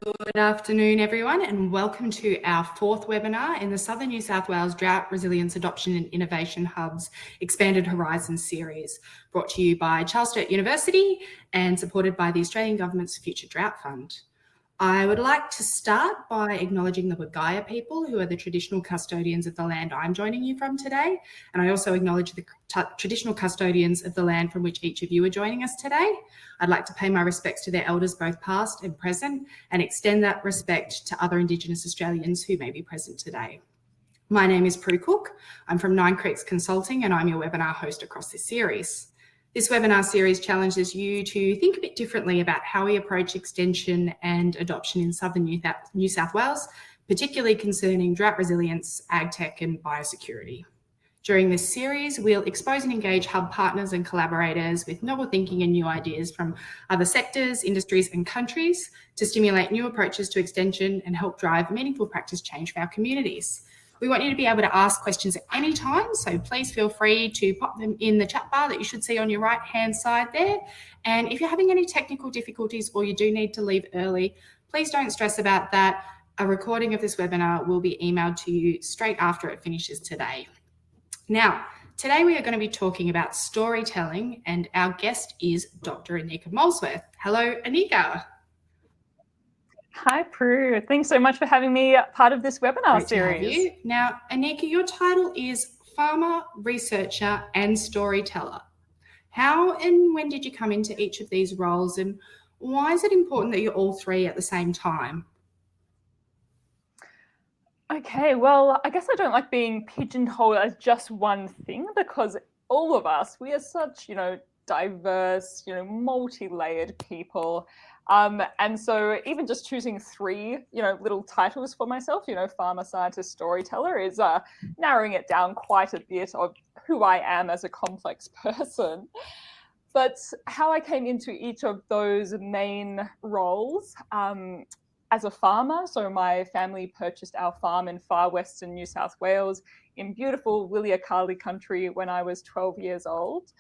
Good afternoon, everyone, and welcome to our fourth webinar in the Southern New South Wales Drought, Resilience, Adoption and Innovation Hub's Expanded Horizons series, brought to you by Charles Sturt University and supported by the Australian Government's Future Drought Fund. I would like to start by acknowledging the Wagaya people, who are the traditional custodians of the land I'm joining you from today. And I also acknowledge the traditional custodians of the land from which each of you are joining us today. I'd like to pay my respects to their elders, both past and present, and extend that respect to other Indigenous Australians who may be present today. My name is Prue Cook. I'm from Nine Creeks Consulting, and I'm your webinar host across this series. This webinar series challenges you to think a bit differently about how we approach extension and adoption in Southern New South Wales, particularly concerning drought resilience, ag tech and biosecurity. During this series, we'll expose and engage hub partners and collaborators with novel thinking and new ideas from other sectors, industries and countries to stimulate new approaches to extension and help drive meaningful practice change for our communities. We want you to be able to ask questions at any time, so please feel free to pop them in the chat bar that you should see on your right-hand side there. And if you're having any technical difficulties or you do need to leave early, please don't stress about that. A recording of this webinar will be emailed to you straight after it finishes today. Now, today we are going to be talking about storytelling, and our guest is Dr. Anika Molesworth. Hello, Anika. Hi, Prue. Thanks so much for having me part of this webinar Great series. To have you. Now, Anika, your title is Farmer, Researcher and Storyteller. How and when did you come into each of these roles, and why is it important that you're all three at the same time? Okay, well, I guess I don't like being pigeonholed as just one thing, because all of us, we are such, diverse, multi-layered people. And so even just choosing three, little titles for myself, farmer, scientist, storyteller, is narrowing it down quite a bit of who I am as a complex person. But how I came into each of those main roles, as a farmer, so my family purchased our farm in far western New South Wales in beautiful Williakali country when I was 12 years old.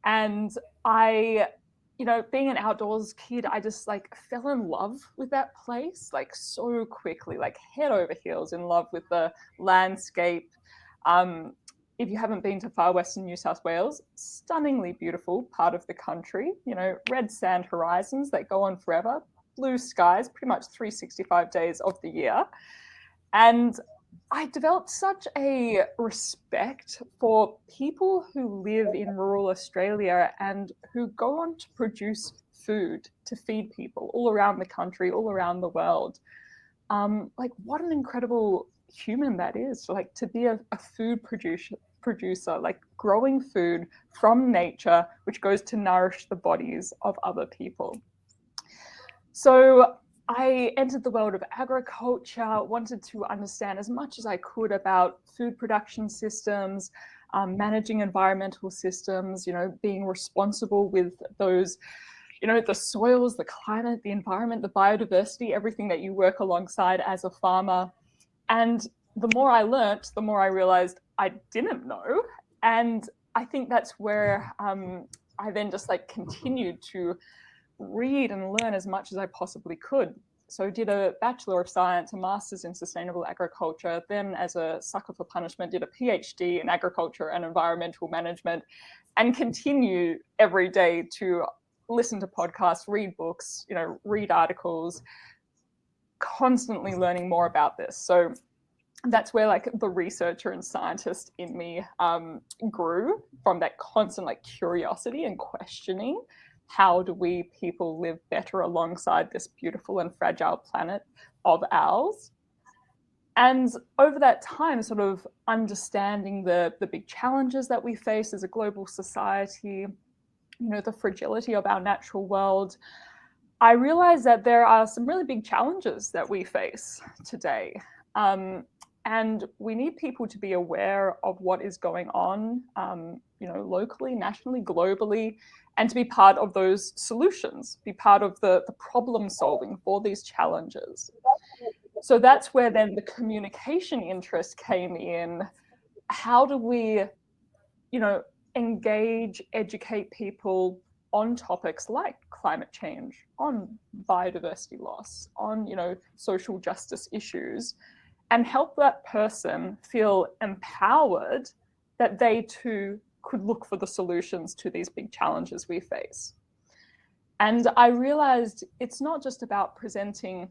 And I, being an outdoors kid, I just fell in love with that place so quickly, head over heels in love with the landscape. If you haven't been to far western New South Wales, stunningly beautiful part of the country, red sand horizons that go on forever, blue skies, pretty much 365 days of the year. And I developed such a respect for people who live in rural Australia and who go on to produce food to feed people all around the country, all around the world. What an incredible human that is, to be a food producer, growing food from nature, which goes to nourish the bodies of other people. So I entered the world of agriculture, wanted to understand as much as I could about food production systems, managing environmental systems, being responsible with those, the soils, the climate, the environment, the biodiversity, everything that you work alongside as a farmer. And the more I learnt, the more I realized I didn't know. And I think that's where I then just continued to read and learn as much as I possibly could. So did a Bachelor of Science, a Master's in Sustainable Agriculture, then as a sucker for punishment, did a PhD in Agriculture and Environmental Management, and continue every day to listen to podcasts, read books, read articles, constantly learning more about this. So that's where the researcher and scientist in me grew, from that constant curiosity and questioning. How do we people live better alongside this beautiful and fragile planet of ours? And over that time, sort of understanding the big challenges that we face as a global society, the fragility of our natural world, I realized that there are some really big challenges that we face today. And we need people to be aware of what is going on, locally, nationally, globally, and to be part of those solutions, be part of the problem solving for these challenges. So that's where then the communication interest came in. How do we, engage, educate people on topics like climate change, on biodiversity loss, on, social justice issues, and help that person feel empowered that they too could look for the solutions to these big challenges we face. And I realized it's not just about presenting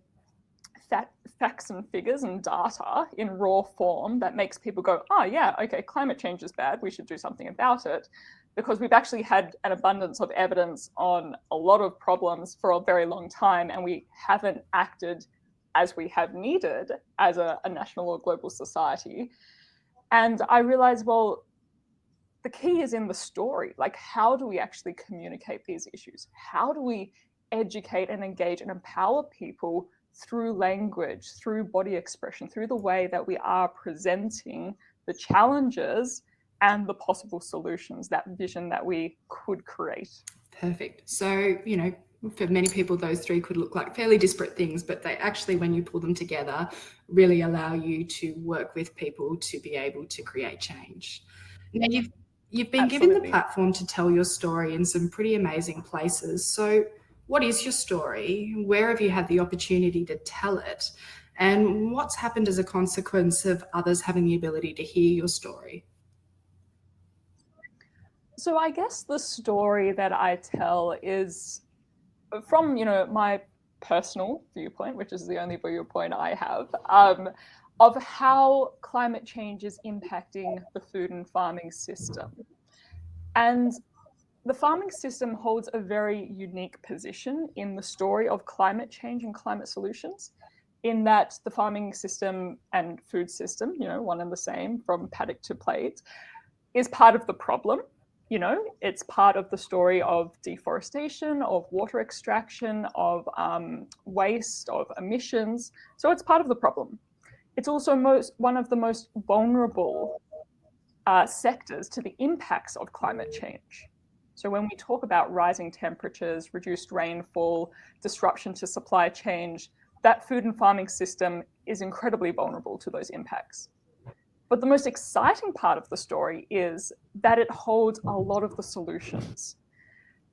facts and figures and data in raw form that makes people go, oh yeah, okay, climate change is bad, we should do something about it. Because we've actually had an abundance of evidence on a lot of problems for a very long time, and we haven't acted as we have needed as a national or global society. And I realized, well, the key is in the story. Like, how do we actually communicate these issues? How do we educate and engage and empower people through language, through body expression, through the way that we are presenting the challenges and the possible solutions, that vision that we could create? Perfect. So, for many people, those three could look like fairly disparate things, but they actually, when you pull them together, really allow you to work with people to be able to create change. Now, you've been given the platform to tell your story in some pretty amazing places. So what is your story? Where have you had the opportunity to tell it? And what's happened as a consequence of others having the ability to hear your story? So I guess the story that I tell is from, my personal viewpoint, which is the only viewpoint I have, of how climate change is impacting the food and farming system. And the farming system holds a very unique position in the story of climate change and climate solutions, in that the farming system and food system, one and the same from paddock to plate, is part of the problem. It's part of the story of deforestation, of water extraction, of waste, of emissions. So it's part of the problem. It's also one of the most vulnerable sectors to the impacts of climate change. So when we talk about rising temperatures, reduced rainfall, disruption to supply chain, that food and farming system is incredibly vulnerable to those impacts. But the most exciting part of the story is that it holds a lot of the solutions.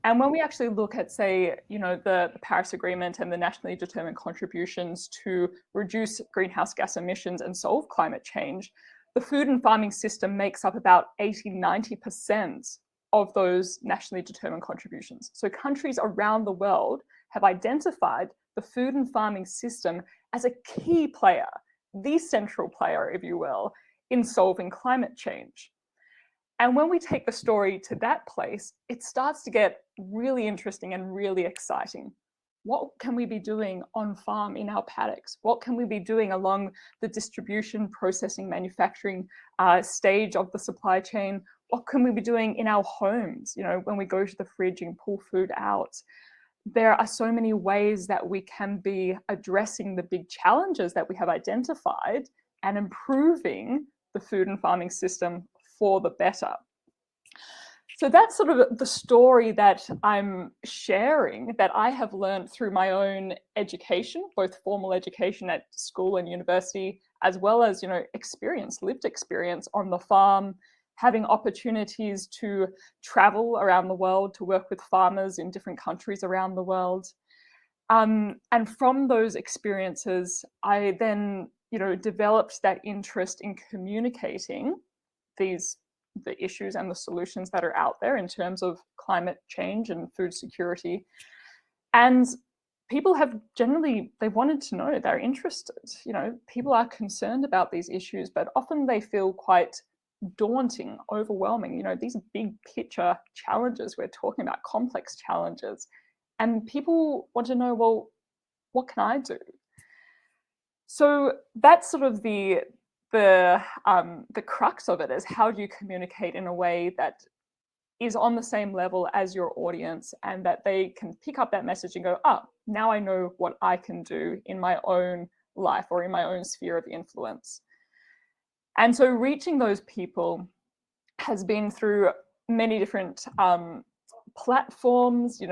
And when we actually look at, say, the Paris Agreement and the nationally determined contributions to reduce greenhouse gas emissions and solve climate change, the food and farming system makes up about 80–90% of those nationally determined contributions. So countries around the world have identified the food and farming system as a key player, the central player, if you will, in solving climate change. And when we take the story to that place, it starts to get really interesting and really exciting. What can we be doing on farm in our paddocks? What can we be doing along the distribution, processing, manufacturing stage of the supply chain? What can we be doing in our homes? When we go to the fridge and pull food out, there are so many ways that we can be addressing the big challenges that we have identified and improving the food and farming system for the better. So that's sort of the story that I'm sharing, that I have learned through my own education, both formal education at school and university, as well as, lived experience on the farm, having opportunities to travel around the world to work with farmers in different countries around the world. And from those experiences, I then, developed that interest in communicating the issues and the solutions that are out there in terms of climate change and food security. And people have they wanted to know, they're interested. People are concerned about these issues, but often they feel quite daunting, overwhelming. These big picture challenges we're talking about, complex challenges. And people want to know, well, what can I do? So that's sort of the crux of it, is how do you communicate in a way that is on the same level as your audience, and that they can pick up that message and go, now I know what I can do in my own life or in my own sphere of influence. And so reaching those people has been through many different platforms,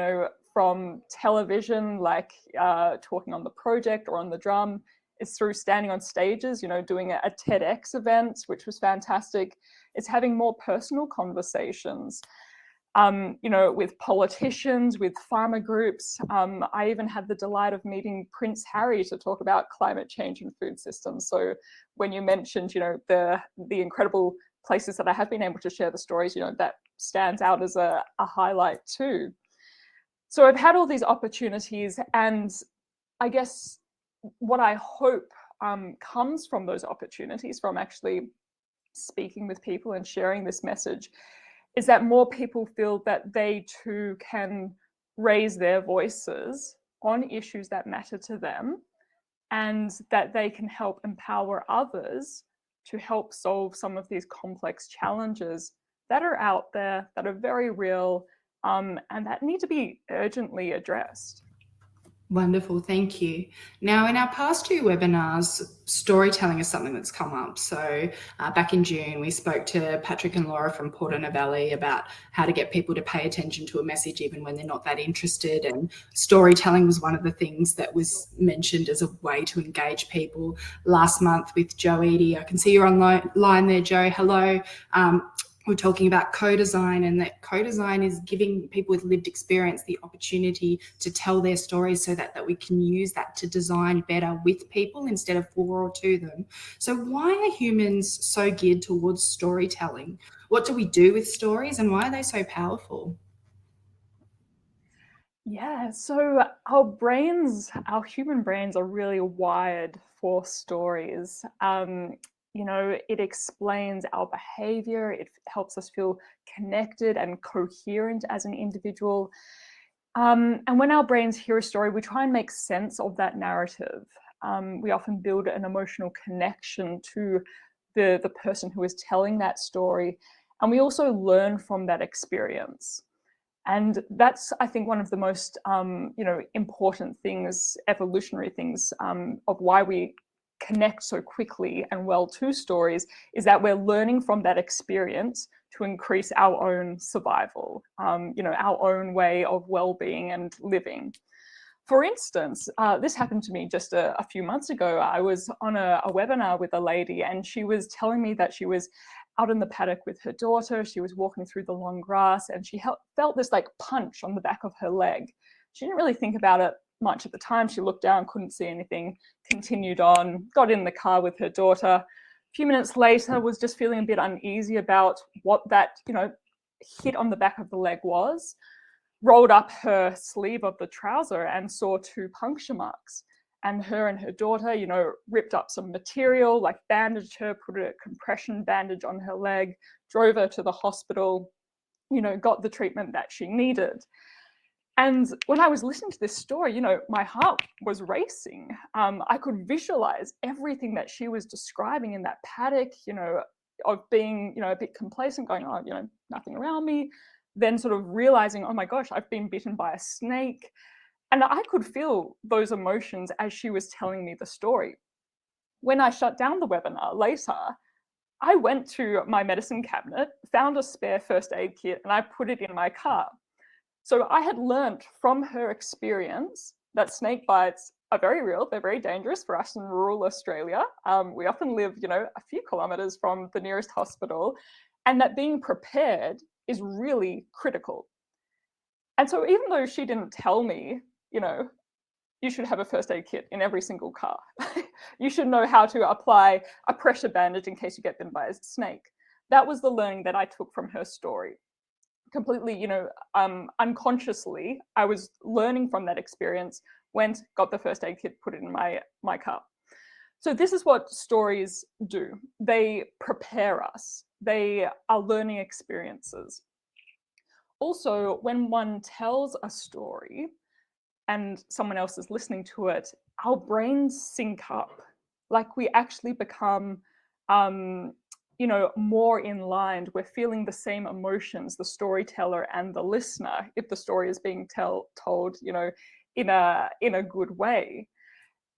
from television, like talking on the project or on the drum. It's through standing on stages, doing a TEDx event, which was fantastic. It's having more personal conversations. with politicians, with farmer groups. I even had the delight of meeting Prince Harry to talk about climate change and food systems. So when you mentioned, the incredible places that I have been able to share the stories, that stands out as a highlight too. So I've had all these opportunities, and I guess what I hope comes from those opportunities, from actually speaking with people and sharing this message, is that more people feel that they too can raise their voices on issues that matter to them, and that they can help empower others to help solve some of these complex challenges that are out there, that are very real, and that need to be urgently addressed. Wonderful, thank you. Now, in our past two webinars, storytelling is something that's come up. So back in June, we spoke to Patrick and Laura from Porter Valley about how to get people to pay attention to a message even when they're not that interested. And storytelling was one of the things that was mentioned as a way to engage people. Last month with Joe Eady, I can see you're online there, Joe. Hello. We're talking about co-design, and that co-design is giving people with lived experience the opportunity to tell their stories so that we can use that to design better with people instead of for or to them. So why are humans so geared towards storytelling? What do we do with stories, and why are they so powerful? Yeah, so our human brains are really wired for stories. It explains our behavior, it helps us feel connected and coherent as an individual. And when our brains hear a story, we try and make sense of that narrative. We often build an emotional connection to the person who is telling that story. And we also learn from that experience. And that's, I think, one of the most, important things, evolutionary things, of why we connect so quickly and well to stories, is that we're learning from that experience to increase our own survival, our own way of well-being and living. For instance, this happened to me just a few months ago. I was on a webinar with a lady, and she was telling me that she was out in the paddock with her daughter. She was walking through the long grass, and she felt this like punch on the back of her leg. She didn't really think about it much at the time. She looked down, couldn't see anything, continued on, got in the car with her daughter. A few minutes later, was just feeling a bit uneasy about what that, hit on the back of the leg was. Rolled up her sleeve of the trouser and saw 2 puncture marks. And her daughter, ripped up some material, like bandaged her, put a compression bandage on her leg, drove her to the hospital, got the treatment that she needed. And when I was listening to this story, my heart was racing. I could visualize everything that she was describing in that paddock, of being, a bit complacent, going, oh, nothing around me. Then sort of realizing, oh my gosh, I've been bitten by a snake. And I could feel those emotions as she was telling me the story. When I shut down the webinar later, I went to my medicine cabinet, found a spare first aid kit, and I put it in my car. So I had learned from her experience that snake bites are very real. They're very dangerous for us in rural Australia. We often live, a few kilometers from the nearest hospital, and that being prepared is really critical. And so even though she didn't tell me, you should have a first aid kit in every single car. You should know how to apply a pressure bandage in case you get bitten by a snake. That was the learning that I took from her story. Completely, unconsciously, I was learning from that experience, went, got the first aid kit, put it in my car. So this is what stories do. They prepare us. They are learning experiences. Also, when one tells a story and someone else is listening to it, our brains sync up. Like we actually become, more in line. We're feeling the same emotions, the storyteller and the listener, if the story is being told, in a good way.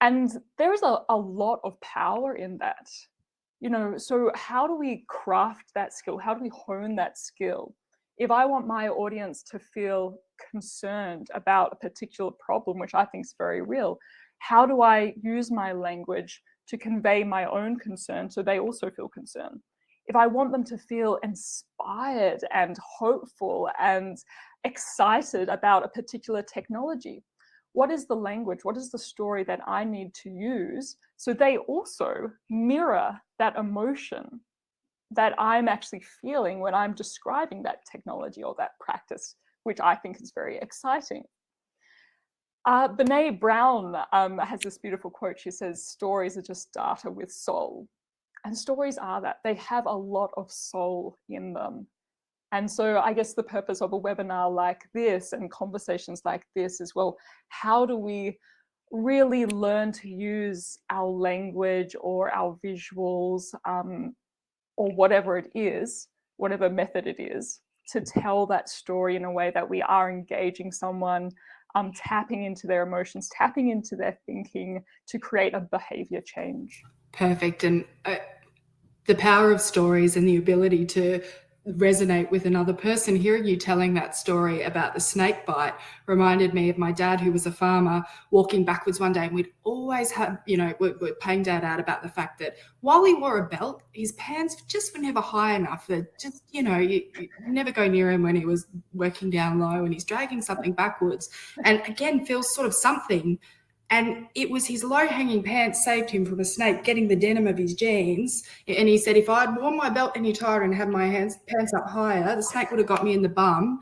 And there is a lot of power in that. So how do we craft that skill? How do we hone that skill? If I want my audience to feel concerned about a particular problem, which I think is very real, how do I use my language to convey my own concern so they also feel concerned? if I want them to feel inspired and hopeful and excited about a particular technology, what is the language, what is the story that I need to use so they also mirror that emotion that I'm actually feeling when I'm describing that technology or that practice, which I think is very exciting. Brene Brown has this beautiful quote. She says, stories are just data with soul. And stories are that. They have a lot of soul in them. And so I guess the purpose of a webinar like this and conversations like this is, well, how do we really learn to use our language or our visuals or whatever it is, whatever method it is, to tell that story in a way that we are engaging someone, tapping into their emotions, tapping into their thinking to create a behavior change. Perfect. And the power of stories and the ability to resonate with another person. Hearing you telling that story about the snake bite reminded me of my dad, who was a farmer, walking backwards one day, and we'd always have, we're paying Dad out about the fact that while he wore a belt, his pants just were never high enough. That just, you never go near him when he was working down low and he's dragging something backwards. And again, feels sort of something. And it was his low-hanging pants saved him from a snake getting the denim of his jeans. And he said, if I'd worn my belt any tighter and had my pants up higher, the snake would have got me in the bum.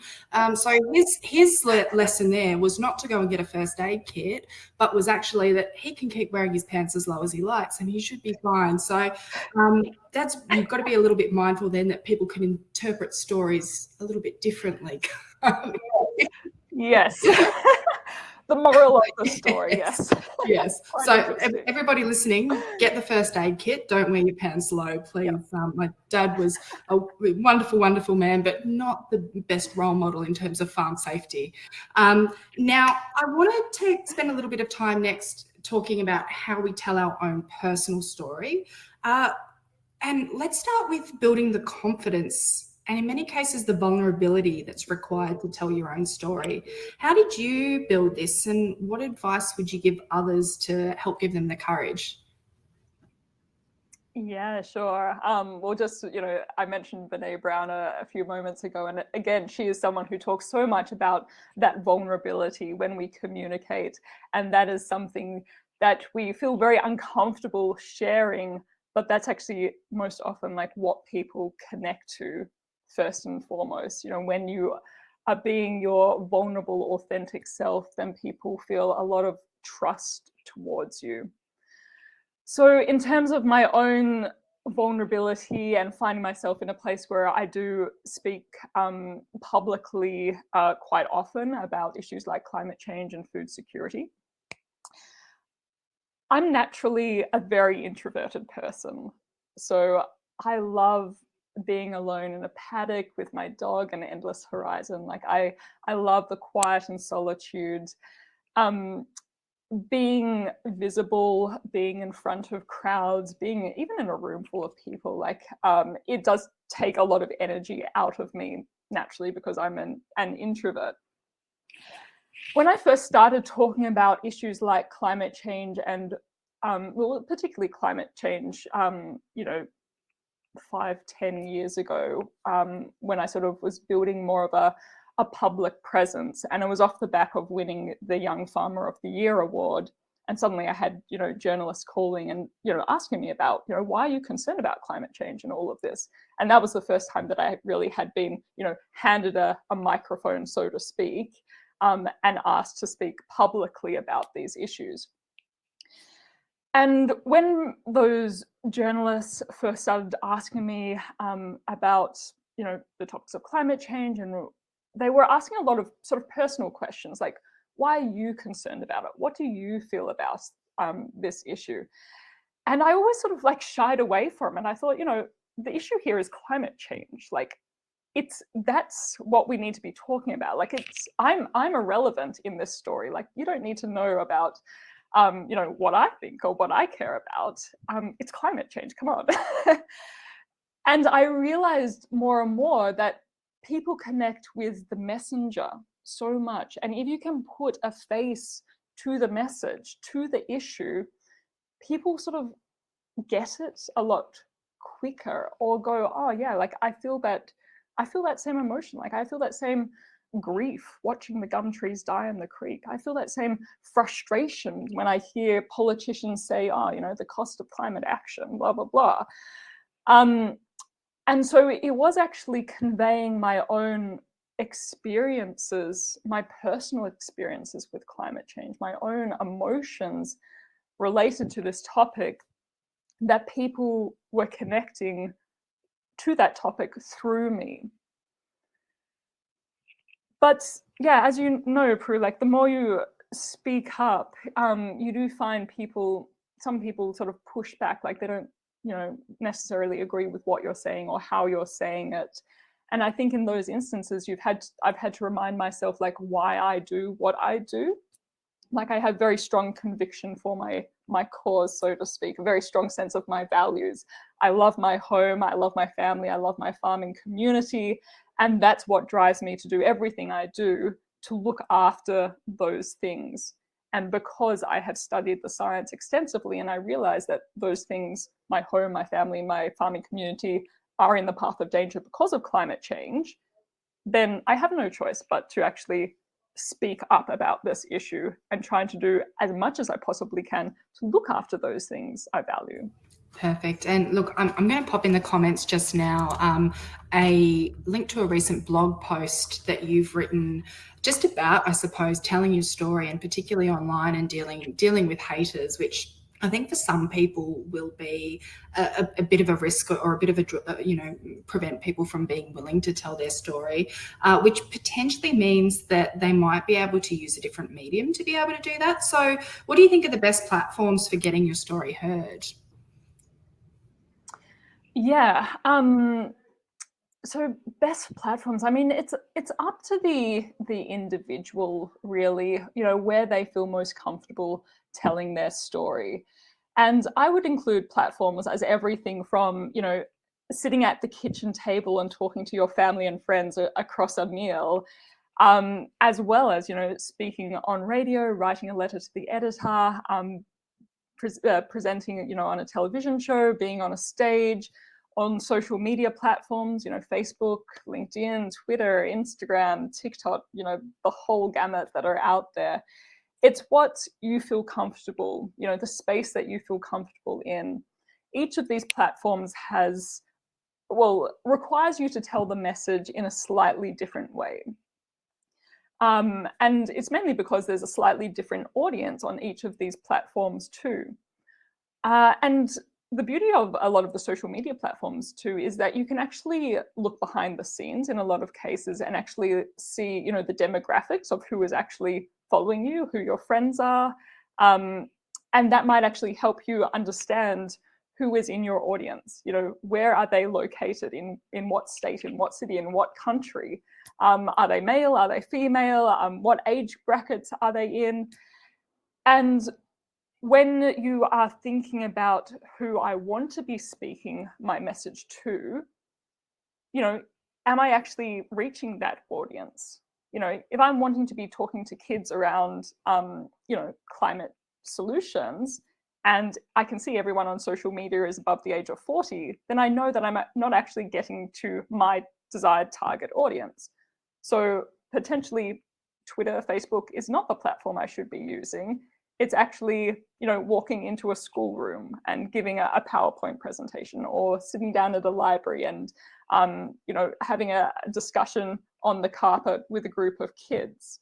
So his lesson there was not to go and get a first aid kit, but was actually that he can keep wearing his pants as low as he likes and he should be fine. So you've got to be a little bit mindful then that people can interpret stories a little bit differently. Yes. The moral of the story, yes. Yes. So everybody listening, get the first aid kit. Don't wear your pants low, please. Yep. My dad was a wonderful, wonderful man, but not the best role model in terms of farm safety. Now, I wanted to spend a little bit of time next talking about how we tell our own personal story. And let's start with building the confidence and in many cases, the vulnerability that's required to tell your own story. How did you build this, and what advice would you give others to help give them the courage? Yeah, sure. Well, just, I mentioned Brene Brown a few moments ago, and again, she is someone who talks so much about that vulnerability when we communicate, and that is something that we feel very uncomfortable sharing, but that's actually most often like what people connect to first and foremost. When you are being your vulnerable, authentic self, then people feel a lot of trust towards you. So in terms of my own vulnerability and finding myself in a place where I do speak publicly quite often about issues like climate change and food security, I'm naturally a very introverted person. So I love being alone in a paddock with my dog and endless horizon. Like I love the quiet and solitude. Being visible, being in front of crowds, being even in a room full of people, like it does take a lot of energy out of me naturally because I'm an introvert. When I first started talking about issues like climate change and well, particularly climate change, 5-10 years ago, when I sort of was building more of a public presence, and it was off the back of winning the Young Farmer of the Year award. And suddenly I had, journalists calling and, asking me about, why are you concerned about climate change and all of this? And that was the first time that I really had been, handed a microphone, so to speak, and asked to speak publicly about these issues. And when those journalists first started asking me about, the topics of climate change, and they were asking a lot of sort of personal questions, like, why are you concerned about it? What do you feel about this issue? And I always sort of like shied away from it. And I thought, the issue here is climate change. Like, that's what we need to be talking about. Like, I'm irrelevant in this story. Like, you don't need to know about what I think or what I care about. It's climate change, come on. And I realized more and more that people connect with the messenger so much. And if you can put a face to the message, to the issue, people sort of get it a lot quicker, or go, oh yeah, like I feel that same emotion, like I feel that same grief watching the gum trees die in the creek. I feel that same frustration when I hear politicians say, oh, the cost of climate action, blah, blah, blah. And so it was actually conveying my own experiences, my personal experiences with climate change, my own emotions related to this topic, that people were connecting to that topic through me. But yeah, as you know, Prue, like the more you speak up, you do find some people sort of push back, like they don't, necessarily agree with what you're saying or how you're saying it. And I think in those instances, I've had to remind myself like why I do what I do. Like I have very strong conviction for my cause, so to speak, a very strong sense of my values. I love my home, I love my family, I love my farming community. And that's what drives me to do everything I do, to look after those things. And because I have studied the science extensively, and I realize that those things, my home, my family, my farming community, are in the path of danger because of climate change, then I have no choice but to actually speak up about this issue and trying to do as much as I possibly can to look after those things I value. Perfect. And look, I'm going to pop in the comments just now a link to a recent blog post that you've written just about, I suppose, telling your story, and particularly online, and dealing with haters, which I think for some people will be a bit of a risk, or a bit of a, prevent people from being willing to tell their story, which potentially means that they might be able to use a different medium to be able to do that. So what do you think are the best platforms for getting your story heard? Yeah. So best platforms, I mean, it's up to the individual, really, where they feel most comfortable telling their story. And I would include platforms as everything from, sitting at the kitchen table and talking to your family and friends across a meal, as well as, speaking on radio, writing a letter to the editor, presenting, on a television show, being on a stage, on social media platforms, Facebook, LinkedIn, Twitter, Instagram, TikTok, the whole gamut that are out there. It's what you feel comfortable, the space that you feel comfortable in. Each of these platforms requires you to tell the message in a slightly different way. And it's mainly because there's a slightly different audience on each of these platforms too. And the beauty of a lot of the social media platforms too is that you can actually look behind the scenes in a lot of cases and actually see, the demographics of who is actually following you, who your friends are. And that might actually help you understand who is in your audience, where are they located, in what state, in what city, in what country. Are they male? Are they female? What age brackets are they in? And when you are thinking about who I want to be speaking my message to, am I actually reaching that audience? If I'm wanting to be talking to kids around, climate solutions, and I can see everyone on social media is above the age of 40, then I know that I'm not actually getting to my desired target audience. So potentially Twitter, Facebook is not the platform I should be using. It's actually, walking into a schoolroom and giving a PowerPoint presentation, or sitting down at a library and, having a discussion on the carpet with a group of kids.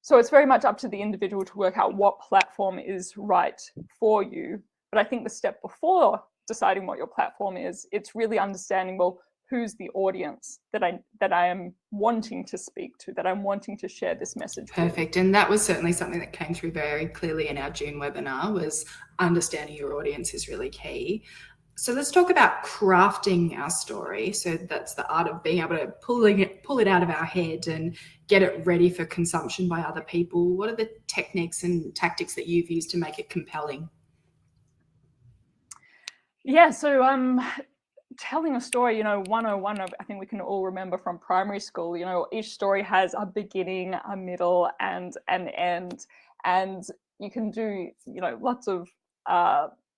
So it's very much up to the individual to work out what platform is right for you. But I think the step before deciding what your platform is, it's really understanding, well, who's the audience that I am wanting to speak to, that I'm wanting to share this message with. Perfect. And that was certainly something that came through very clearly in our June webinar, was understanding your audience is really key. So let's talk about crafting our story. So that's the art of being able to pull it out of our head and get it ready for consumption by other people. What are the techniques and tactics that you've used to make it compelling? Yeah, so telling a story, 101, I think we can all remember from primary school, each story has a beginning, a middle, and an end. And you can do, lots of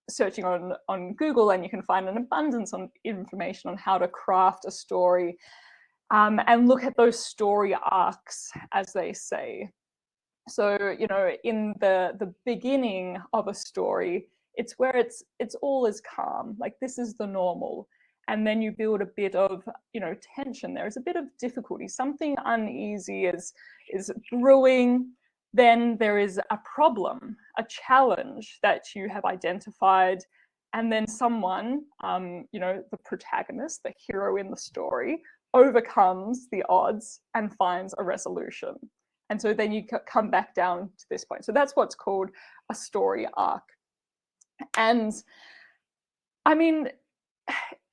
searching on Google, and you can find an abundance of information on how to craft a story, and look at those story arcs, as they say. So, you know, in the beginning of a story, it's where it's all is calm, like this is the normal. And then you build a bit of, you know, tension. There's a bit of difficulty. Something uneasy is brewing. Then there is a problem, a challenge that you have identified. And then someone, you know, the protagonist, the hero in the story, overcomes the odds and finds a resolution. And so then you come back down to this point. So that's what's called a story arc. And I mean,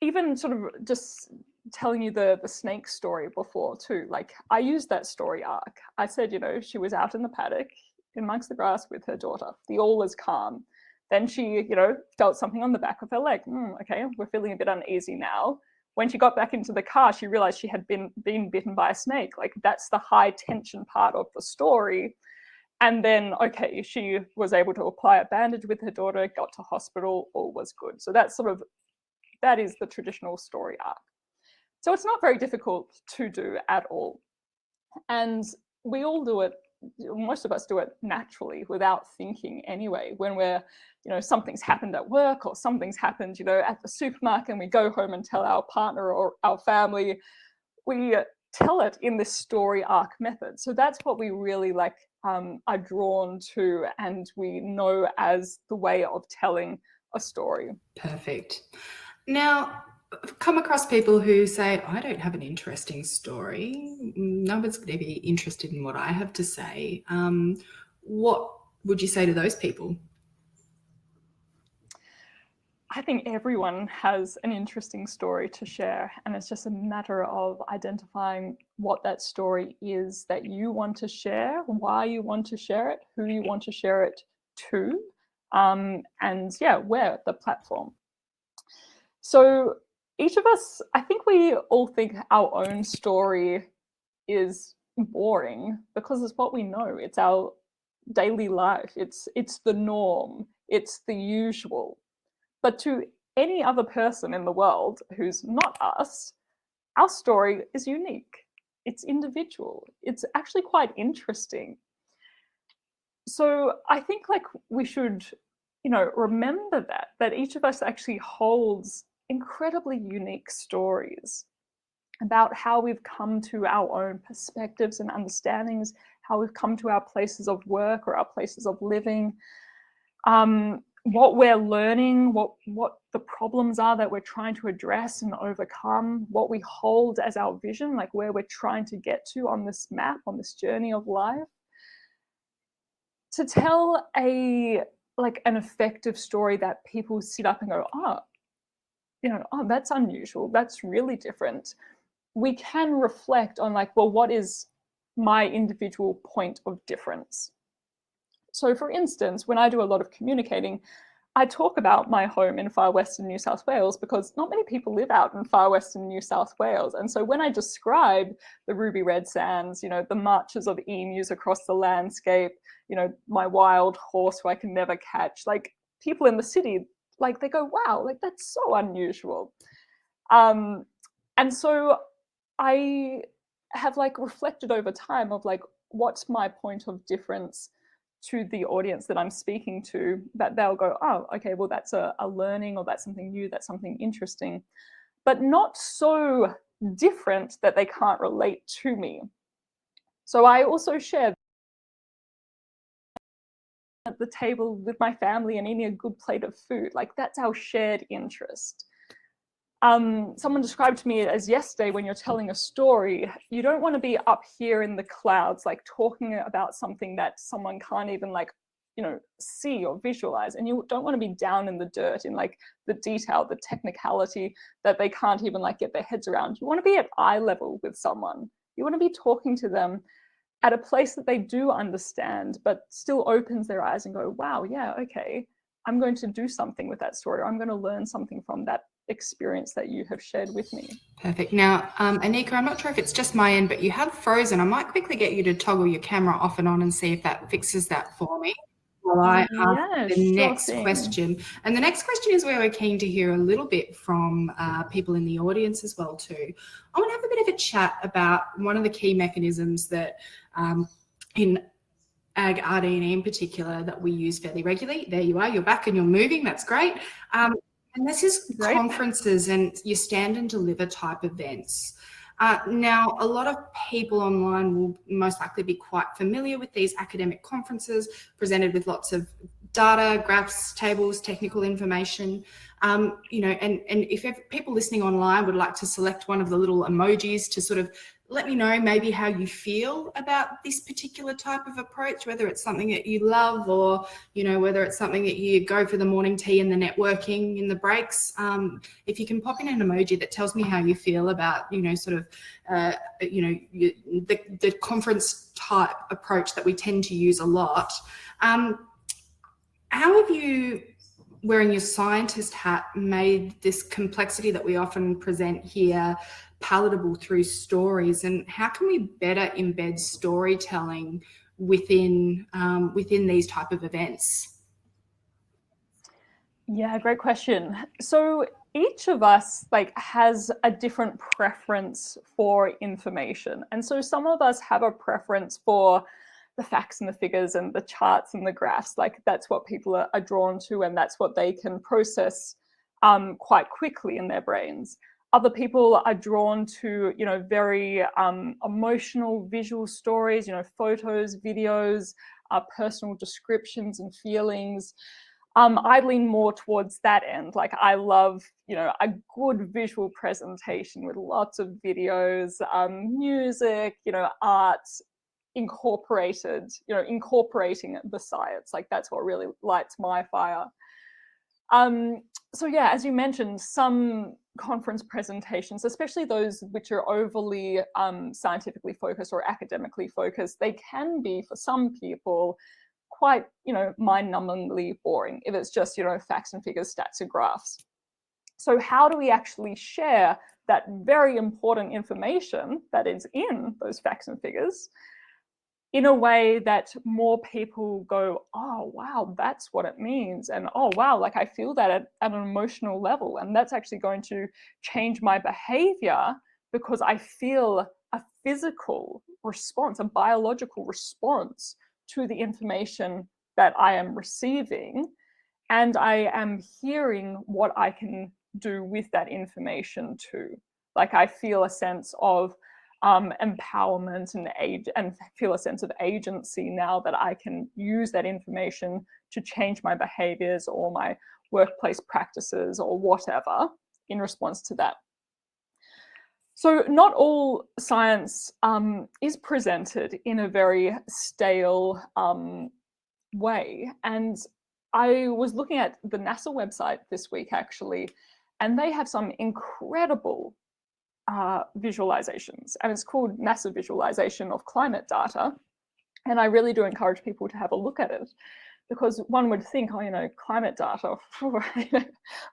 even sort of just telling you the snake story before too, like I used that story arc. I said, you know, she was out in the paddock amongst the grass with her daughter. The all was calm. Then she, you know, felt something on the back of her leg. Okay, we're feeling a bit uneasy now. When she got back into the car, she realized she had been bitten by a snake. Like that's the high tension part of the story. And then, okay, she was able to apply a bandage with her daughter, got to hospital, all was good. So that's that is the traditional story arc. So it's not very difficult to do at all. And we all do it, most of us do it naturally without thinking anyway. When we're, you know, something's happened at work or something's happened, you know, at the supermarket, and we go home and tell our partner or our family, we tell it in this story arc method. So that's what we really like are drawn to, and we know as the way of telling a story. Perfect. Now, I've come across people who say, I don't have an interesting story. No one's going to be interested in what I have to say. What would you say to those people? I think everyone has an interesting story to share, and it's just a matter of identifying what that story is that you want to share, why you want to share it, who you want to share it to, and yeah, where, the platform. So each of us, I think we all think our own story is boring because it's what we know. It's our daily life. It's the norm. It's the usual. But to any other person in the world who's not us, our story is unique. It's individual. It's actually quite interesting. So I think like we should, you know, remember that each of us actually holds incredibly unique stories about how we've come to our own perspectives and understandings, how we've come to our places of work or our places of living, what we're learning, what the problems are that we're trying to address and overcome, what we hold as our vision, like where we're trying to get to on this map, on this journey of life. To tell an effective story that people sit up and go, oh, you know, oh, that's unusual, that's really different. We can reflect on like, well, what is my individual point of difference? So for instance, when I do a lot of communicating, I talk about my home in far western New South Wales because not many people live out in far western New South Wales. And so when I describe the ruby red sands, you know, the marches of emus across the landscape, you know, my wild horse who I can never catch, like people in the city, like they go, wow, like that's so unusual. And so I have like reflected over time of like, what's my point of difference to the audience that I'm speaking to, that they'll go, oh, okay, well, that's a learning, or that's something new, that's something interesting, but not so different that they can't relate to me. So I also share at the table with my family and eating a good plate of food. Like that's our shared interest. Someone described to me as yesterday, when you're telling a story, you don't want to be up here in the clouds, like talking about something that someone can't even like, you know, see or visualize. And you don't want to be down in the dirt in like the detail, the technicality that they can't even like get their heads around. You want to be at eye level with someone. You want to be talking to them at a place that they do understand, but still opens their eyes and go, wow, yeah, okay, I'm going to do something with that story. Or I'm going to learn something from that experience that you have shared with me. Perfect. Now, Anika, I'm not sure if it's just my end, but you have frozen. I might quickly get you to toggle your camera off and on and see if that fixes that for me. while I ask Yeah, the sure next thing. question. And the next question is where we're keen to hear a little bit from people in the audience as well too. I want to have a bit of a chat about one of the key mechanisms that in Ag RD&E in particular that we use fairly regularly. There you are, you're back and you're moving, that's great. And this is Great. conferences and your stand and deliver type events. Now, a lot of people online will most likely be quite familiar with these academic conferences presented with lots of data, graphs, tables, technical information. You know, and if people listening online would like to select one of the little emojis to sort of let me know maybe how you feel about this particular type of approach, whether it's something that you love or, you know, whether it's something that you go for the morning tea and the networking in the breaks. If you can pop in an emoji that tells me how you feel about, you know, sort of, you know, the conference type approach that we tend to use a lot. How have you, wearing your scientist hat, made this complexity that we often present here palatable through stories, and how can we better embed storytelling within these type of events? Yeah, great question. So each of us has a different preference for information. And so some of us have a preference for the facts and the figures and the charts and the graphs. Like that's what people are drawn to, and that's what they can process quite quickly in their brains. Other people are drawn to, you know, very emotional visual stories, you know, photos, videos, personal descriptions and feelings. I lean more towards that end. Like I love, you know, a good visual presentation with lots of videos, music, you know, art incorporated, you know, incorporating the science. Like that's what really lights my fire. So yeah, as you mentioned, some conference presentations, especially those which are overly scientifically focused or academically focused, they can be for some people quite, you know, mind-numbingly boring if it's just, you know, facts and figures, stats and graphs. So how do we actually share that very important information that is in those facts and figures in a way that more people go, oh, wow, that's what it means. And oh, wow, like I feel that at an emotional level. And that's actually going to change my behavior because I feel a physical response, a biological response to the information that I am receiving. And I am hearing what I can do with that information too. Like I feel a sense of empowerment and feel a sense of agency now that I can use that information to change my behaviors or my workplace practices or whatever in response to that. So not all science is presented in a very stale way. And I was looking at the NASA website this week actually, and they have some incredible visualizations, and it's called NASA Visualization of Climate Data. And I really do encourage people to have a look at it because one would think, oh, you know, climate data,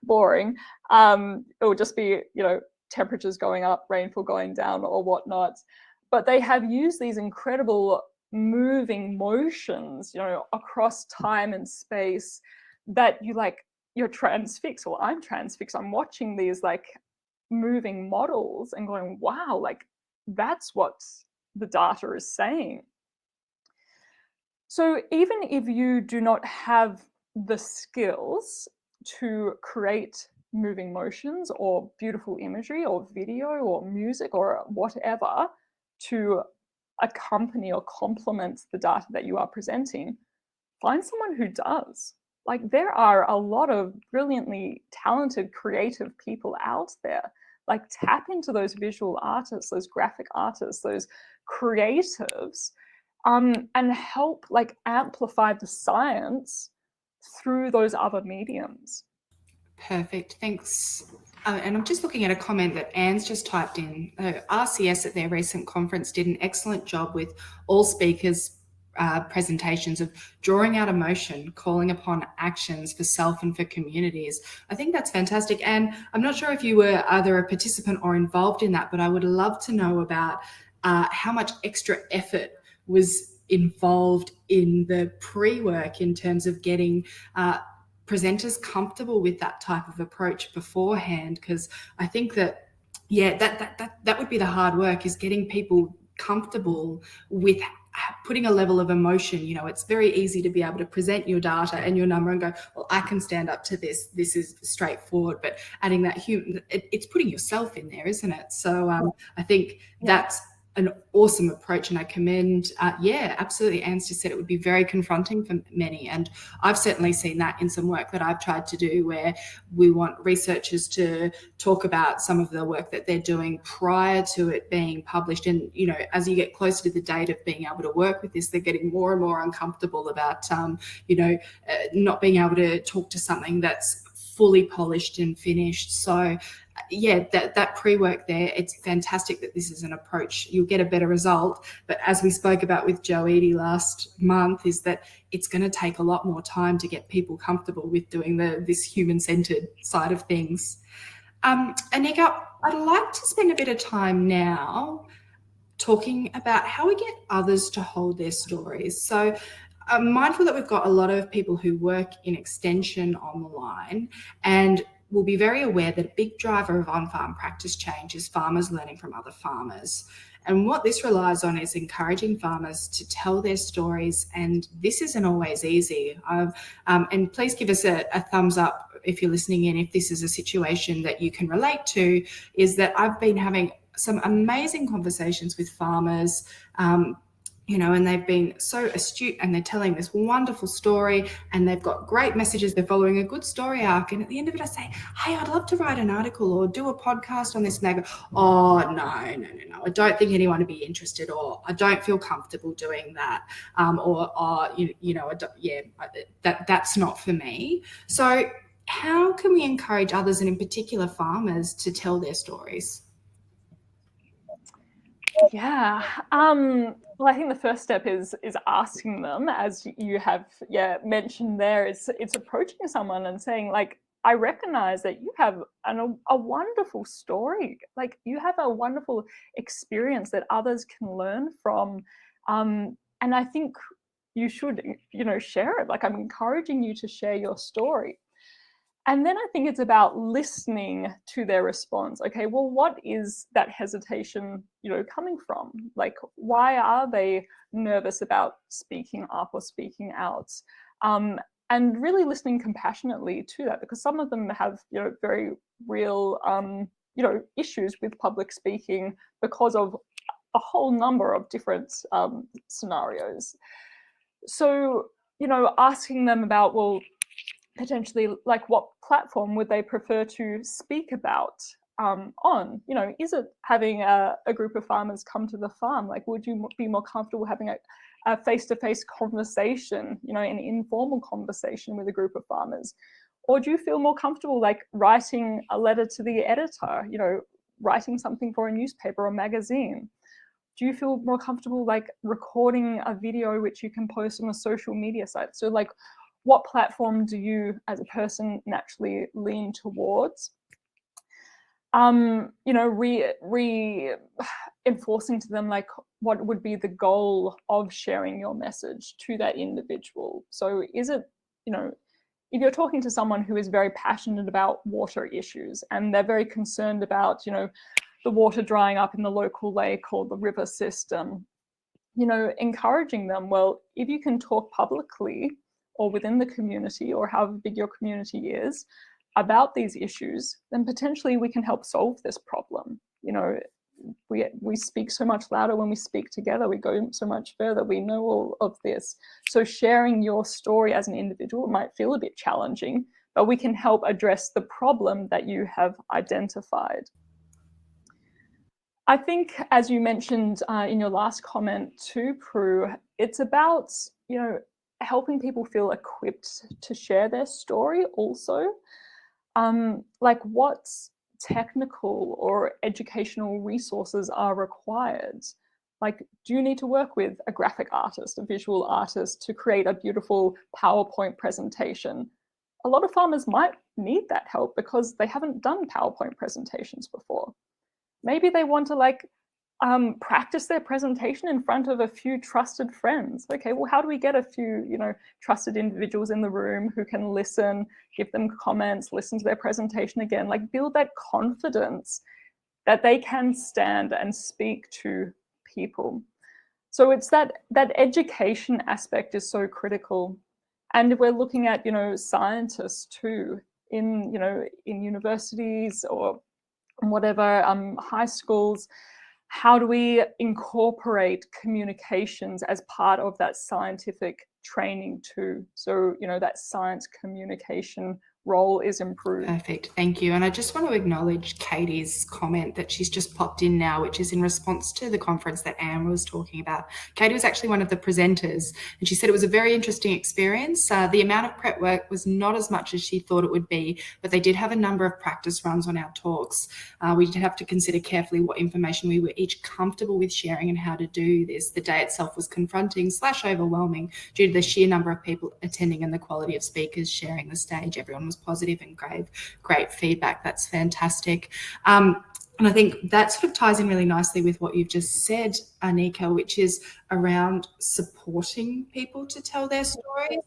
boring. It would just be, you know, temperatures going up, rainfall going down or whatnot. But they have used these incredible moving motions, you know, across time and space that you're transfixed, or I'm transfixed. I'm watching these like moving models and going, wow, like that's what the data is saying. So even if you do not have the skills to create moving motions or beautiful imagery or video or music or whatever to accompany or complement the data that you are presenting, find someone who does. Like there are a lot of brilliantly talented, creative people out there. Like tap into those visual artists, those graphic artists, those creatives, and help like amplify the science through those other mediums. Perfect, thanks. And I'm just looking at a comment that Anne's just typed in. RCS at their recent conference did an excellent job with all speakers' presentations of drawing out emotion, calling upon actions for self and for communities. I think that's fantastic. And I'm not sure if you were either a participant or involved in that, but I would love to know about how much extra effort was involved in the pre-work in terms of getting presenters comfortable with that type of approach beforehand, because I think that that would be the hard work, is getting people comfortable with putting a level of emotion. It's very easy to be able to present your data and your number and go, well, I can stand up to this. This is straightforward. But adding that human, it's putting yourself in there, isn't it? So I think that's an awesome approach, and I commend, absolutely. Anne's just said it would be very confronting for many, and I've certainly seen that in some work that I've tried to do, where we want researchers to talk about some of the work that they're doing prior to it being published. And as you get closer to the date of being able to work with this, they're getting more and more uncomfortable about not being able to talk to something that's fully polished and finished. So that pre-work there, it's fantastic that this is an approach. You'll get a better result. But as we spoke about with Joe Eady last month, is that it's going to take a lot more time to get people comfortable with doing this human-centered side of things. Anika, I'd like to spend a bit of time now talking about how we get others to hold their stories. So I'm mindful that we've got a lot of people who work in extension on the line, and will be very aware that a big driver of on-farm practice change is farmers learning from other farmers. And what this relies on is encouraging farmers to tell their stories, and this isn't always easy. And please give us a thumbs up if you're listening in, if this is a situation that you can relate to. Is that I've been having some amazing conversations with farmers, and they've been so astute, and they're telling this wonderful story, and they've got great messages. They're following a good story arc. And at the end of it, I say, hey, I'd love to write an article or do a podcast on this. And they go, oh, no. I don't think anyone would be interested, or I don't feel comfortable doing that. That's not for me. So how can we encourage others, and in particular farmers, to tell their stories? Yeah. Well, I think the first step is asking them, as you have mentioned there. It's approaching someone and saying, like, I recognize that you have a wonderful story. Like, you have a wonderful experience that others can learn from. And I think you should, share it. Like, I'm encouraging you to share your story. And then I think it's about listening to their response. Okay, well, what is that hesitation, coming from? Like, why are they nervous about speaking up or speaking out? And really listening compassionately to that, because some of them have, very real, issues with public speaking because of a whole number of different scenarios. So, asking them about, well, potentially, like, what platform would they prefer to speak about on? Is it having a group of farmers come to the farm? Like, would you be more comfortable having a face-to-face conversation, an informal conversation with a group of farmers? Or do you feel more comfortable, like, writing a letter to the editor, writing something for a newspaper or magazine? Do you feel more comfortable, like, recording a video which you can post on a social media site? So, like, what platform do you as a person naturally lean towards? Reinforcing to them, like, what would be the goal of sharing your message to that individual? So is it, if you're talking to someone who is very passionate about water issues, and they're very concerned about, the water drying up in the local lake or the river system, encouraging them, well, if you can talk publicly or within the community, or however big your community is, about these issues, then potentially we can help solve this problem. We speak so much louder when we speak together. We go so much further. We know all of this. So sharing your story as an individual might feel a bit challenging, but we can help address the problem that you have identified. I think, as you mentioned in your last comment too, Prue, it's about, helping people feel equipped to share their story also. Like, what technical or educational resources are required? Like, do you need to work with a graphic artist, a visual artist, to create a beautiful PowerPoint presentation? A lot of farmers might need that help because they haven't done PowerPoint presentations before. Maybe they want to, like, practice their presentation in front of a few trusted friends. Okay, well, how do we get a few, trusted individuals in the room who can listen, give them comments, listen to their presentation again, like build that confidence that they can stand and speak to people. So it's that education aspect is so critical. And we're looking at, scientists too in universities or whatever, high schools. How do we incorporate communications as part of that scientific training too? So, that science communication role is improved. Perfect, thank you. And I just want to acknowledge Katie's comment that she's just popped in now, which is in response to the conference that Anne was talking about. Katie was actually one of the presenters, and she said it was a very interesting experience. The amount of prep work was not as much as she thought it would be, but they did have a number of practice runs on our talks. We did have to consider carefully what information we were each comfortable with sharing and how to do this. The day itself was confronting / overwhelming due to the sheer number of people attending and the quality of speakers sharing the stage. Everyone was positive and gave great feedback. That's fantastic. And I think that sort of ties in really nicely with what you've just said, Anika, which is around supporting people to tell their stories.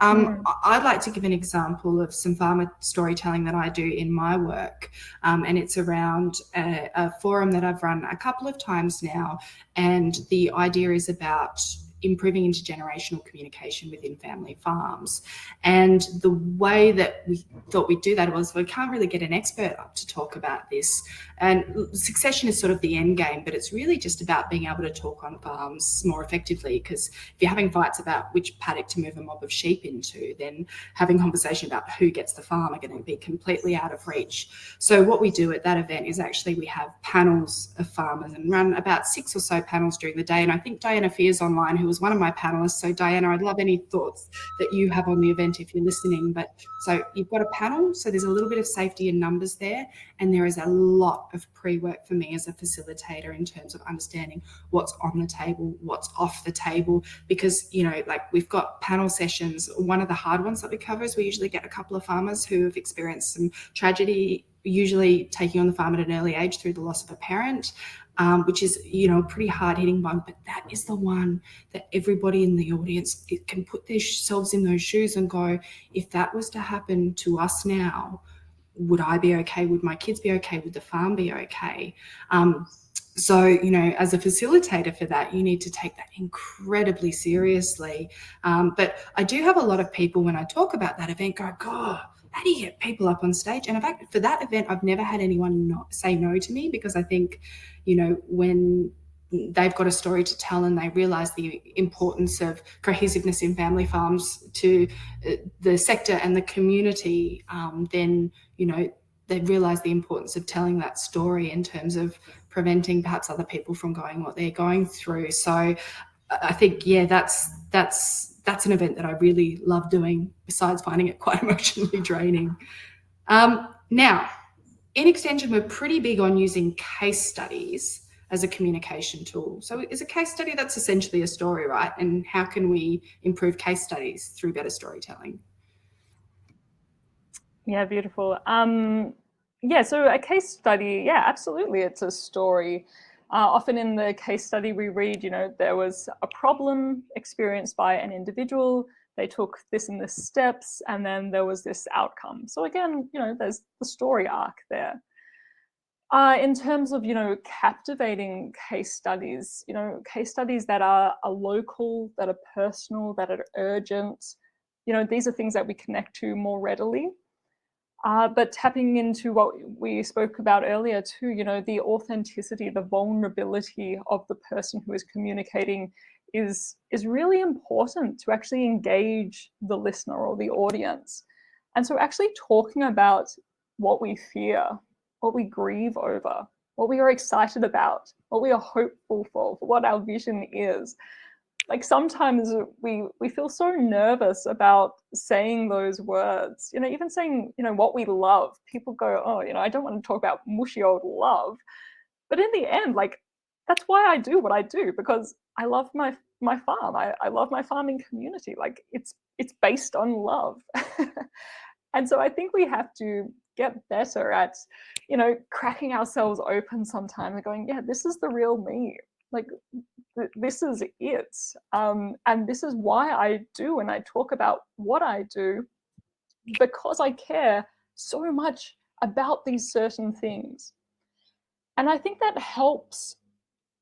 I'd like to give an example of some farmer storytelling that I do in my work. And it's around a forum that I've run a couple of times now. And the idea is about improving intergenerational communication within family farms. And the way that we thought we'd do that was we can't really get an expert up to talk about this. And succession is sort of the end game, but it's really just about being able to talk on farms more effectively, because if you're having fights about which paddock to move a mob of sheep into, then having conversation about who gets the farm are going to be completely out of reach. So what we do at that event is actually we have panels of farmers and run about 6 or so panels during the day. And I think Diana Fear's online, who was one of my panelists. So Diana, I'd love any thoughts that you have on the event if you're listening. But so you've got a panel, so there's a little bit of safety in numbers there, and there is a lot of pre-work for me as a facilitator in terms of understanding what's on the table, what's off the table, because, like we've got panel sessions. One of the hard ones that we cover is we usually get a couple of farmers who have experienced some tragedy, usually taking on the farm at an early age through the loss of a parent. Which is, a pretty hard-hitting one, but that is the one that everybody in the audience can put themselves in those shoes and go, if that was to happen to us now, would I be okay? Would my kids be okay? Would the farm be okay? So, as a facilitator for that, you need to take that incredibly seriously. But I do have a lot of people when I talk about that event go, God, how do you get people up on stage? And in fact, for that event, I've never had anyone say no to me, because I think, when they've got a story to tell and they realise the importance of cohesiveness in family farms to the sector and the community, then, they realise the importance of telling that story in terms of preventing perhaps other people from going what they're going through. So I think, that's an event that I really love doing, besides finding it quite emotionally draining. Now, in Extension, we're pretty big on using case studies as a communication tool. So is a case study, that's essentially a story, right? And how can we improve case studies through better storytelling? Yeah, beautiful. So a case study, absolutely, it's a story. Often in the case study we read, there was a problem experienced by an individual, they took this and this steps, and then there was this outcome. So again, there's the story arc there. In terms of, captivating case studies, case studies that are local, that are personal, that are urgent, these are things that we connect to more readily. But tapping into what we spoke about earlier too, the authenticity, the vulnerability of the person who is communicating is really important to actually engage the listener or the audience. And so actually talking about what we fear, what we grieve over, what we are excited about, what we are hopeful for what our vision is. Like sometimes we feel so nervous about saying those words, even saying, what we love. People go, oh, I don't want to talk about mushy old love. But in the end, like, that's why I do what I do, because I love my farm. I love my farming community. Like it's based on love. And so I think we have to get better at, cracking ourselves open sometimes and going, yeah, this is the real me. Like, this is it. And this is why I do, and I talk about what I do, because I care so much about these certain things. And I think that helps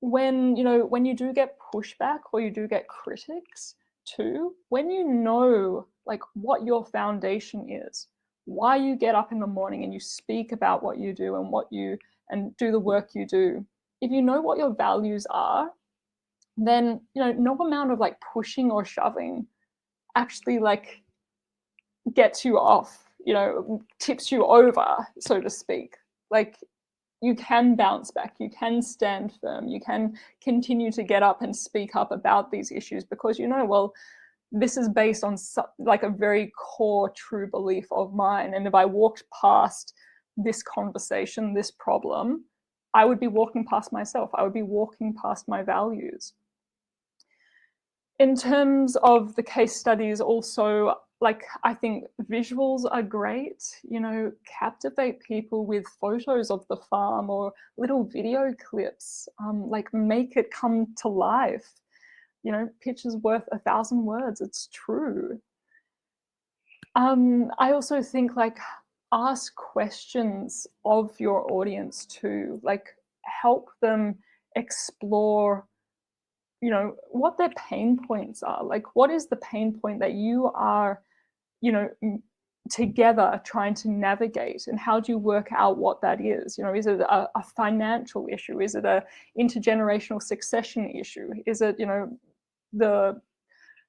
when you do get pushback or you do get critics too, when you know like what your foundation is, why you get up in the morning and you speak about what you do and do the work you do. If you know what your values are, then no amount of like pushing or shoving actually like gets you off, tips you over, so to speak. Like, you can bounce back, you can stand firm, you can continue to get up and speak up about these issues, because well, this is based on like a very core true belief of mine, and if I walked past this conversation, this problem, I would be walking past myself, I would be walking past my values. In terms of the case studies also, like, I think visuals are great, captivate people with photos of the farm or little video clips, like make it come to life. Picture's worth 1,000 words, it's true. I also think like ask questions of your audience too, like help them explore what their pain points are. Like, what is the pain point that you are together trying to navigate, and how do you work out what that is? Is it a financial issue? Is it a intergenerational succession issue? Is it the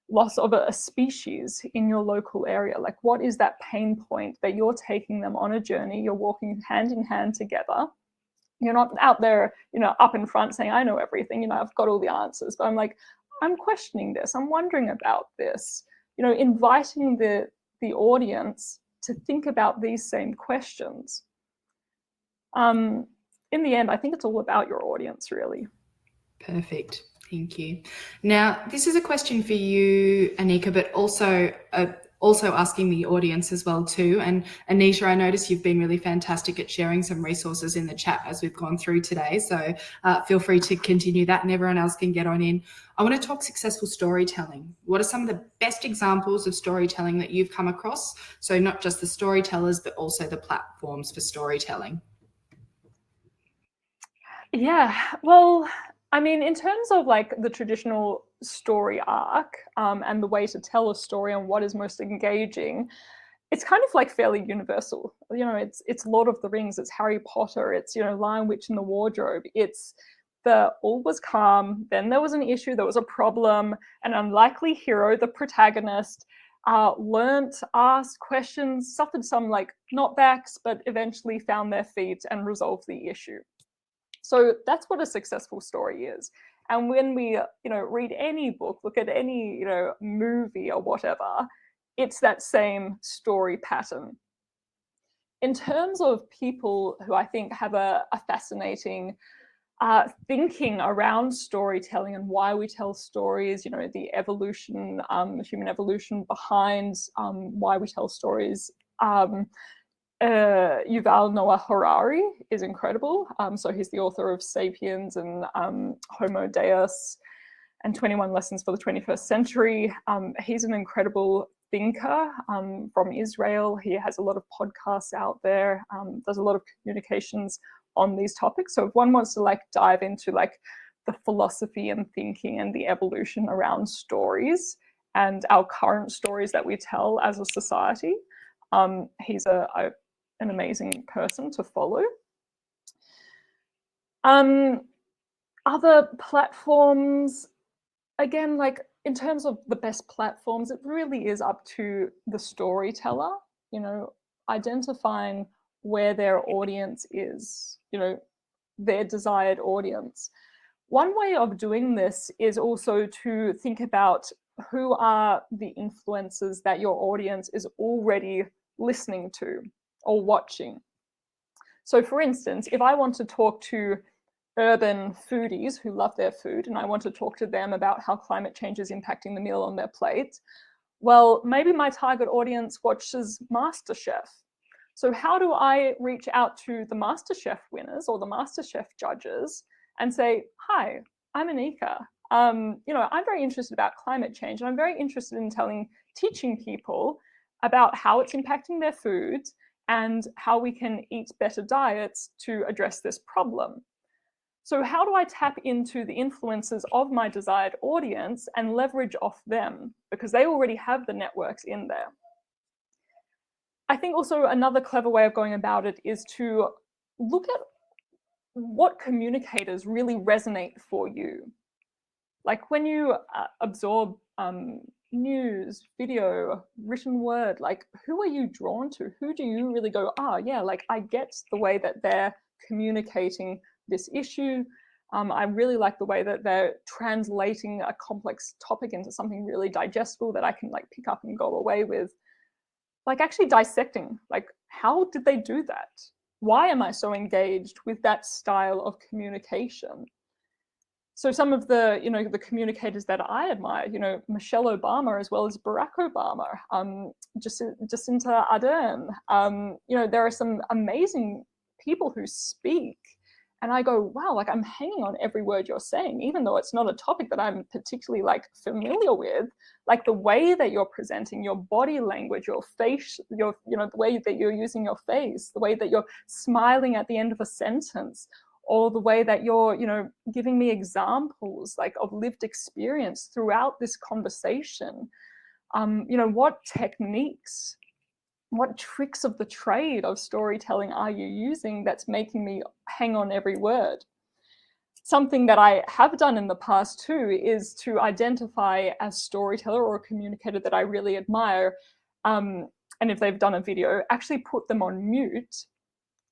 loss of a species in your local area? Like, what is that pain point that you're taking them on a journey? You're walking hand in hand together. You're not out there, up in front saying, I know everything, I've got all the answers. But I'm like, I'm questioning this. I'm wondering about this. Inviting the audience to think about these same questions. In the end, I think it's all about your audience, really. Perfect. Thank you. Now, this is a question for you, Anika, but also asking the audience as well too. And Anisha, I notice you've been really fantastic at sharing some resources in the chat as we've gone through today. So feel free to continue that, and everyone else can get on in. I want to talk successful storytelling. What are some of the best examples of storytelling that you've come across? So not just the storytellers, but also the platforms for storytelling. Yeah, well, I mean, in terms of like the traditional story arc and the way to tell a story and what is most engaging, it's kind of like fairly universal. It's Lord of the Rings, it's Harry Potter, it's Lion, Witch, and the Wardrobe. It's the all was calm, then there was an issue, there was a problem, an unlikely hero, the protagonist, learnt, asked questions, suffered some like knockbacks, but eventually found their feet and resolved the issue. So that's what a successful story is. And when we, read any book, look at any, movie or whatever, it's that same story pattern. In terms of people who I think have a fascinating thinking around storytelling and why we tell stories, the evolution, human evolution behind why we tell stories, Yuval Noah Harari is incredible. So he's the author of *Sapiens* and *Homo Deus* and 21 Lessons for the 21st Century. He's an incredible thinker from Israel. He has a lot of podcasts out there, does a lot of communications on these topics. So if one wants to like dive into like the philosophy and thinking and the evolution around stories and our current stories that we tell as a society, he's an amazing person to follow. Other platforms, again, like in terms of the best platforms, it really is up to the storyteller, identifying where their audience is, their desired audience. One way of doing this is also to think about who are the influencers that your audience is already listening to or watching. So for instance, if I want to talk to urban foodies who love their food and I want to talk to them about how climate change is impacting the meal on their plate, Well, maybe my target audience watches MasterChef. So how do I reach out to the MasterChef winners or the MasterChef judges and say, hi, I'm Anika. I'm very interested about climate change, and I'm very interested in teaching people about how it's impacting their foods and how we can eat better diets to address this problem. So how do I tap into the influences of my desired audience and leverage off them? Because they already have the networks in there. I think also another clever way of going about it is to look at what communicators really resonate for you. Like when you absorb news, video, written word, like who are you drawn to? Who do you really go, yeah, like I get the way that they're communicating this issue. I really like the way that they're translating a complex topic into something really digestible that I can like pick up and go away with. Like actually dissecting, like how did they do that? Why am I so engaged with that style of communication? So some of the, the communicators that I admire, Michelle Obama as well as Barack Obama, Jacinta Ardern, there are some amazing people who speak. And I go, wow, like I'm hanging on every word you're saying, even though it's not a topic that I'm particularly like familiar with. Like the way that you're presenting, your body language, your face, the way that you're using your face, the way that you're smiling at the end of a sentence, or the way that you're, giving me examples like of lived experience throughout this conversation. What techniques, what tricks of the trade of storytelling are you using that's making me hang on every word? Something that I have done in the past too is to identify a storyteller or a communicator that I really admire, and if they've done a video, actually put them on mute,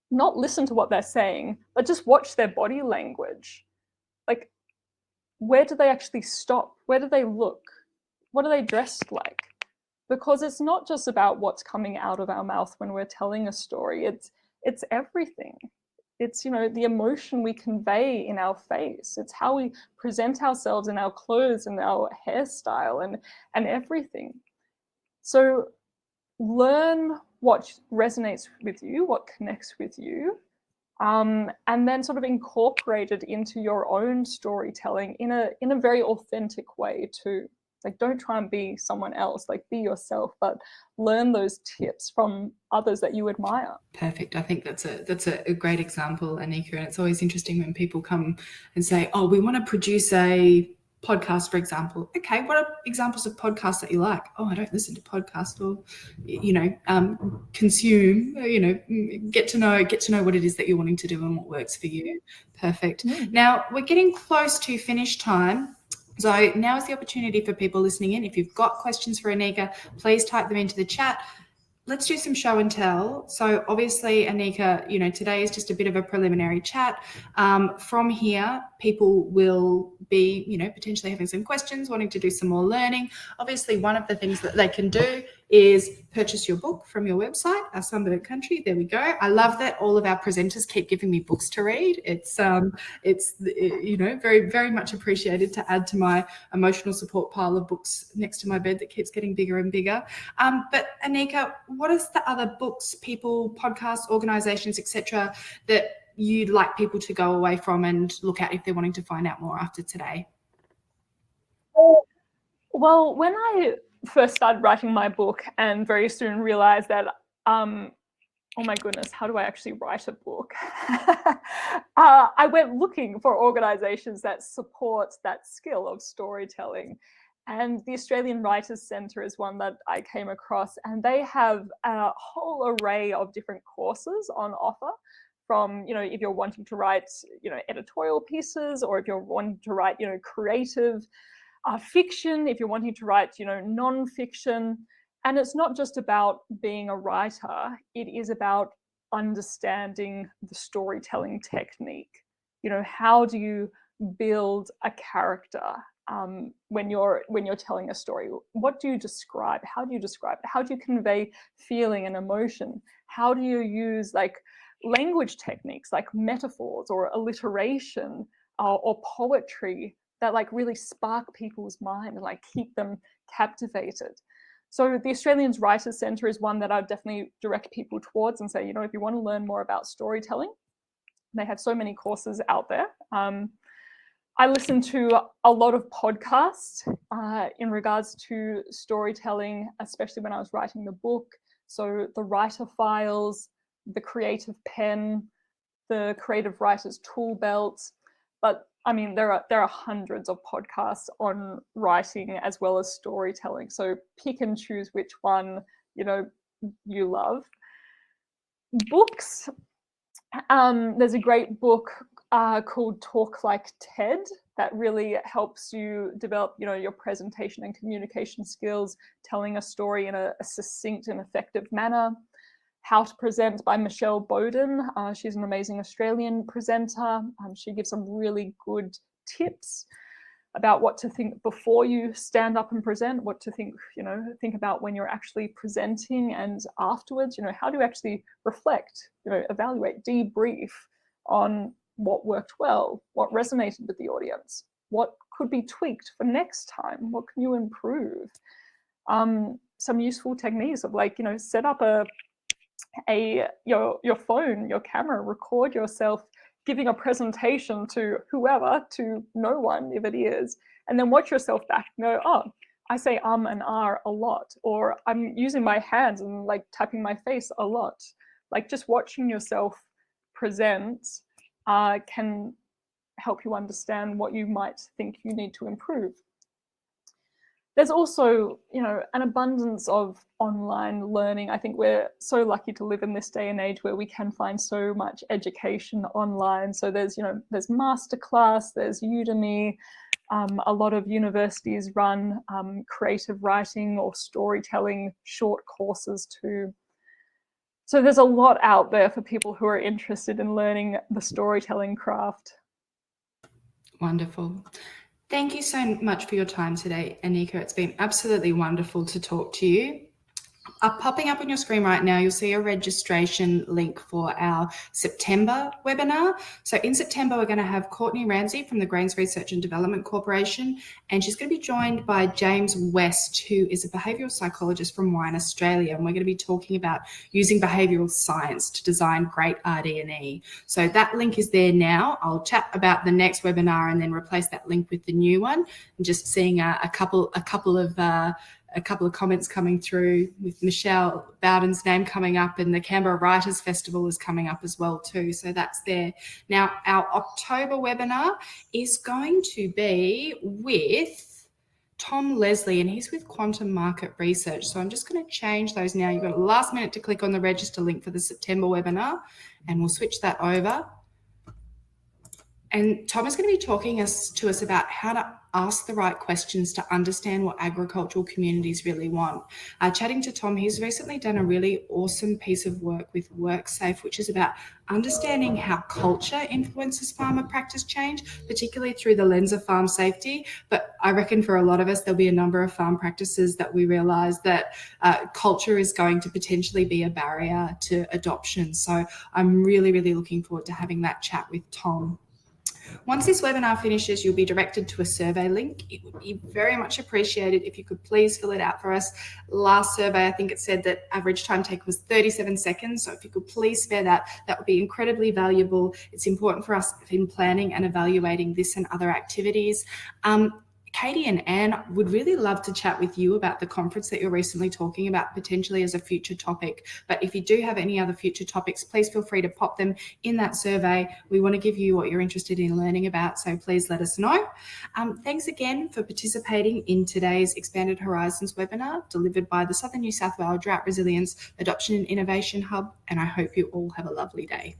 not listen to what they're saying, but just watch their body language. Like, where do they actually stop? Where do they look? What are they dressed like? Because it's not just about what's coming out of our mouth when we're telling a story. It's everything. It's, the emotion we convey in our face. It's how we present ourselves in our clothes and our hairstyle and everything. So learn what resonates with you, what connects with you, and then sort of incorporate it into your own storytelling in a very authentic way too. Like, don't try and be someone else, like be yourself, but learn those tips from others that you admire. Perfect. I think that's a great example, Anika. And it's always interesting when people come and say, oh, we want to produce a podcast, for example. Okay, what are examples of podcasts that you like? Oh, I don't listen to podcasts, or consume, get to know what it is that you're wanting to do and what works for you. Perfect. Now we're getting close to finish time. So now is the opportunity for people listening in. If you've got questions for Anika, please type them into the chat. Let's do some show and tell. So obviously, Anika, today is just a bit of a preliminary chat. From here, people will be, potentially having some questions, wanting to do some more learning. Obviously, one of the things that they can do is purchase your book from your website, Our Sunburnt Country. There we go. I love that all of our presenters keep giving me books to read. It's very, very much appreciated to add to my emotional support pile of books next to my bed that keeps getting bigger and bigger. But Anika, what are the other books, people, podcasts, organizations, etc., that you'd like people to go away from and look at if they're wanting to find out more after today? Well, when I first started writing my book and very soon realized that, oh my goodness, how do I actually write a book? I went looking for organizations that support that skill of storytelling. And the Australian Writers Centre is one that I came across, and they have a whole array of different courses on offer, from, if you're wanting to write, editorial pieces, or if you're wanting to write, creative fiction, if you're wanting to write, non-fiction. And it's not just about being a writer, it is about understanding the storytelling technique. How do you build a character when you're telling a story? What do you describe? How do you describe it? How do you convey feeling and emotion? How do you use like language techniques like metaphors or alliteration or poetry that like really spark people's mind and like keep them captivated? So the Australians Writers Centre is one that I would definitely direct people towards and say, if you want to learn more about storytelling, they have so many courses out there. I listen to a lot of podcasts in regards to storytelling, especially when I was writing the book. So the Writer Files, the Creative Pen, the Creative Writers Tool Belt. But I mean, there are hundreds of podcasts on writing as well as storytelling. So pick and choose which one you love. Books. There's a great book called Talk Like TED that really helps you develop, your presentation and communication skills, telling a story in a succinct and effective manner. How to Present by Michelle Bowden. She's an amazing Australian presenter. She gives some really good tips about what to think before you stand up and present, what to think about when you're actually presenting, and afterwards, how do you actually reflect, evaluate, debrief on what worked well, what resonated with the audience, what could be tweaked for next time, what can you improve? Some useful techniques of set up your phone, your camera, record yourself giving a presentation to whoever, to no one if it is, and then watch yourself back and go, oh, I say and a lot, or I'm using my hands and tapping my face a lot. Just watching yourself present can help you understand what you might think you need to improve. There's also, an abundance of online learning. I think we're so lucky to live in this day and age where we can find so much education online. So there's Masterclass, there's Udemy. A lot of universities run creative writing or storytelling short courses too. So there's a lot out there for people who are interested in learning the storytelling craft. Wonderful. Thank you so much for your time today, Anika. It's been absolutely wonderful to talk to you. Popping up on your screen right now, you'll see a registration link for our September webinar. So in September, we're going to have Courtney Ramsey from the Grains Research and Development Corporation, and she's going to be joined by James West, who is a behavioural psychologist from Wine Australia, and we're going to be talking about using behavioural science to design great RD&E. So that link is there now. I'll chat about the next webinar and then replace that link with the new one. I'm just seeing a couple of comments coming through with Michelle Bowden's name coming up, and the Canberra Writers Festival is coming up as well too. So that's there. Now, our October webinar is going to be with Tom Leslie, and he's with Quantum Market Research. So I'm just going to change those now. You've got a last minute to click on the register link for the September webinar, and we'll switch that over. And Tom is going to be talking to us about how to ask the right questions to understand what agricultural communities really want. Chatting to Tom, he's recently done a really awesome piece of work with WorkSafe, which is about understanding how culture influences farmer practice change, particularly through the lens of farm safety. But I reckon for a lot of us, there'll be a number of farm practices that we realise that culture is going to potentially be a barrier to adoption. So I'm really, really looking forward to having that chat with Tom. Once this webinar finishes, you'll be directed to a survey link. It would be very much appreciated if you could please fill it out for us. Last survey, I think it said that average time taken was 37 seconds. So if you could please spare that, that would be incredibly valuable. It's important for us in planning and evaluating this and other activities. Katie and Anne would really love to chat with you about the conference that you're recently talking about, potentially as a future topic. But if you do have any other future topics, please feel free to pop them in that survey. We want to give you what you're interested in learning about, so please let us know. Thanks again for participating in today's Expanded Horizons webinar, delivered by the Southern New South Wales Drought Resilience Adoption and Innovation Hub, and I hope you all have a lovely day.